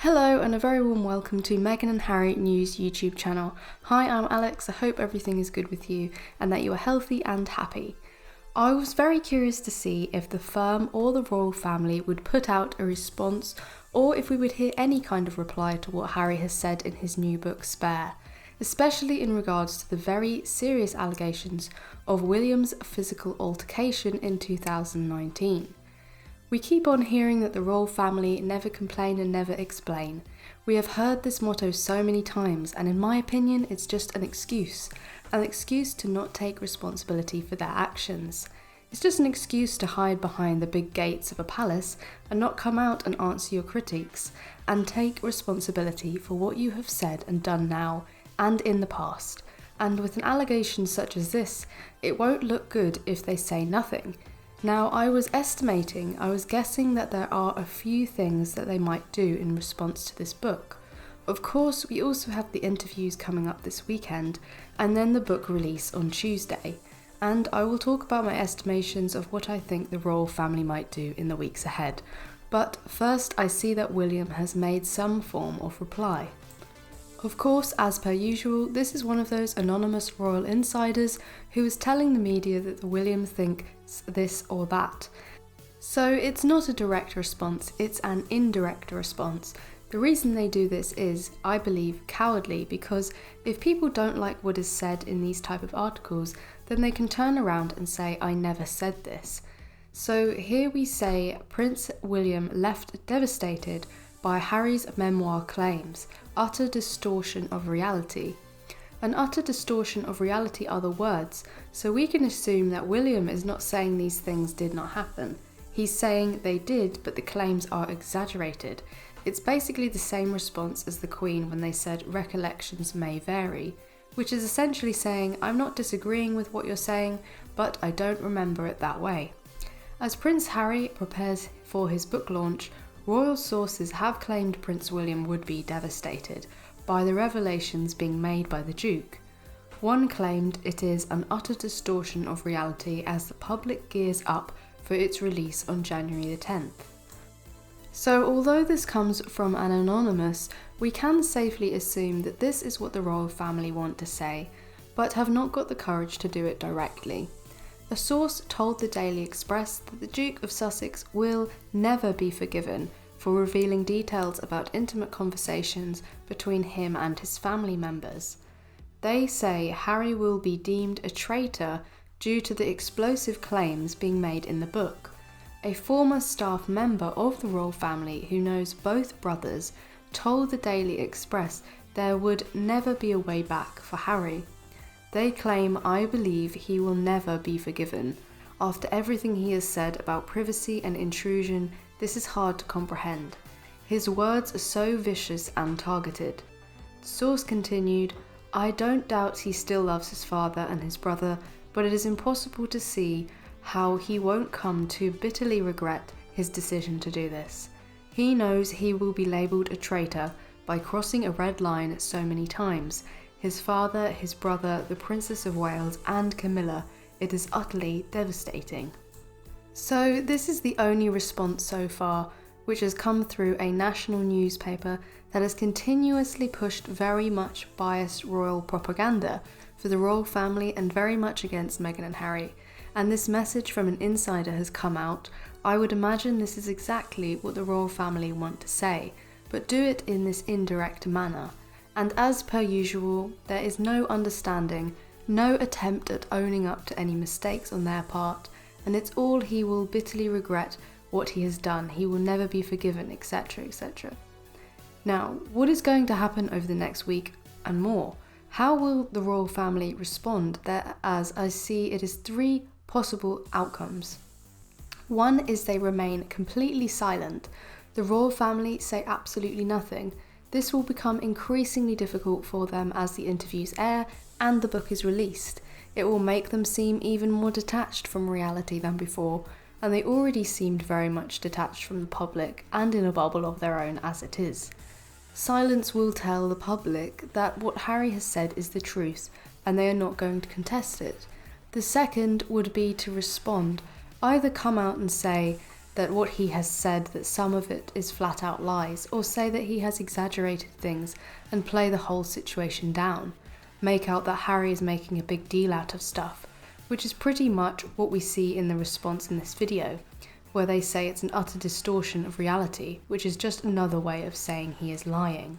Hello and a very warm welcome to Meghan and Harry News YouTube channel. Hi, I'm Alex. I hope everything is good with you and that you are healthy and happy. I was very curious to see if the firm or the royal family would put out a response or if we would hear any kind of reply to what Harry has said in his new book Spare, especially in regards to the very serious allegations of William's physical altercation in 2019. We keep on hearing that the royal family never complain and never explain. We have heard this motto so many times, and in my opinion, it's just an excuse to not take responsibility for their actions. It's just an excuse to hide behind the big gates of a palace and not come out and answer your critiques, and take responsibility for what you have said and done now and in the past. And with an allegation such as this, it won't look good if they say nothing. Now, I was guessing that there are a few things that they might do in response to this book. Of course, we also have the interviews coming up this weekend, and then the book release on Tuesday. And I will talk about my estimations of what I think the royal family might do in the weeks ahead. But first, I see that William has made some form of reply. Of course, as per usual, this is one of those anonymous royal insiders who is telling the media that the William thinks this or that. So it's not a direct response, it's an indirect response. The reason they do this is, I believe, cowardly, because if people don't like what is said in these type of articles, then they can turn around and say, I never said this. So here we say Prince William left devastated by Harry's memoir claims, utter distortion of reality. An utter distortion of reality are the words, so we can assume that William is not saying these things did not happen. He's saying they did, but the claims are exaggerated. It's basically the same response as the Queen when they said recollections may vary, which is essentially saying I'm not disagreeing with what you're saying, but I don't remember it that way. As Prince Harry prepares for his book launch, royal sources have claimed Prince William would be devastated by the revelations being made by the Duke. One claimed it is an utter distortion of reality as the public gears up for its release on January the 10th. So although this comes from an anonymous, we can safely assume that this is what the royal family want to say, but have not got the courage to do it directly. A source told the Daily Express that the Duke of Sussex will never be forgiven for revealing details about intimate conversations between him and his family members. They say Harry will be deemed a traitor due to the explosive claims being made in the book. A former staff member of the royal family who knows both brothers told the Daily Express there would never be a way back for Harry. They claim, I believe he will never be forgiven. After everything he has said about privacy and intrusion, this is hard to comprehend. His words are so vicious and targeted. The source continued, I don't doubt he still loves his father and his brother, but it is impossible to see how he won't come to bitterly regret his decision to do this. He knows he will be labelled a traitor by crossing a red line so many times. His father, his brother, the Princess of Wales and Camilla. It is utterly devastating. So this is the only response so far, which has come through a national newspaper that has continuously pushed very much biased royal propaganda for the royal family and very much against Meghan and Harry. And this message from an insider has come out. I would imagine this is exactly what the royal family want to say, but do it in this indirect manner. And as per usual, there is no understanding, no attempt at owning up to any mistakes on their part, and it's all he will bitterly regret what he has done, he will never be forgiven, etc, etc. Now, what is going to happen over the next week and more? How will the royal family respond? There, as I see, it is three possible outcomes. One is they remain completely silent. The royal family say absolutely nothing. This will become increasingly difficult for them as the interviews air and the book is released. It will make them seem even more detached from reality than before, and they already seemed very much detached from the public and in a bubble of their own as it is. Silence will tell the public that what Harry has said is the truth, and they are not going to contest it. The second would be to respond, either come out and say, that what he has said, that some of it is flat out lies, or say that he has exaggerated things and play the whole situation down, make out that Harry is making a big deal out of stuff, which is pretty much what we see in the response in this video, where they say it's an utter distortion of reality, which is just another way of saying he is lying.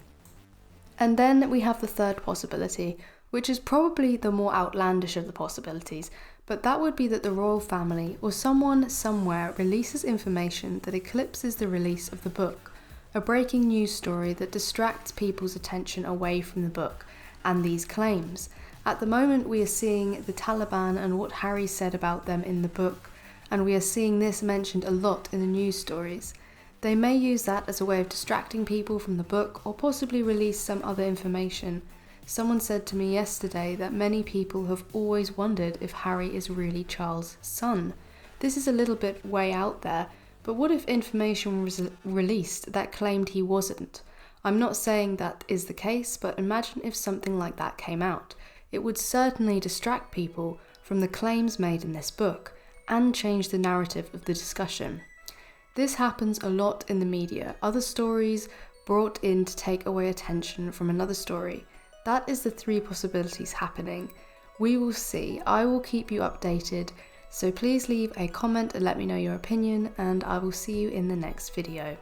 And then we have the third possibility, which is probably the more outlandish of the possibilities, but that would be that the royal family or someone somewhere releases information that eclipses the release of the book, a breaking news story that distracts people's attention away from the book and these claims. At the moment we are seeing the Taliban and what Harry said about them in the book, and we are seeing this mentioned a lot in the news stories. They may use that as a way of distracting people from the book, or possibly release some other information. Someone said to me yesterday that many people have always wondered if Harry is really Charles' son. This is a little bit way out there, but what if information was released that claimed he wasn't? I'm not saying that is the case, but imagine if something like that came out. It would certainly distract people from the claims made in this book, and change the narrative of the discussion. This happens a lot in the media, other stories brought in to take away attention from another story. That is the three possibilities happening. We will see. I will keep you updated, so please leave a comment and let me know your opinion, and I will see you in the next video.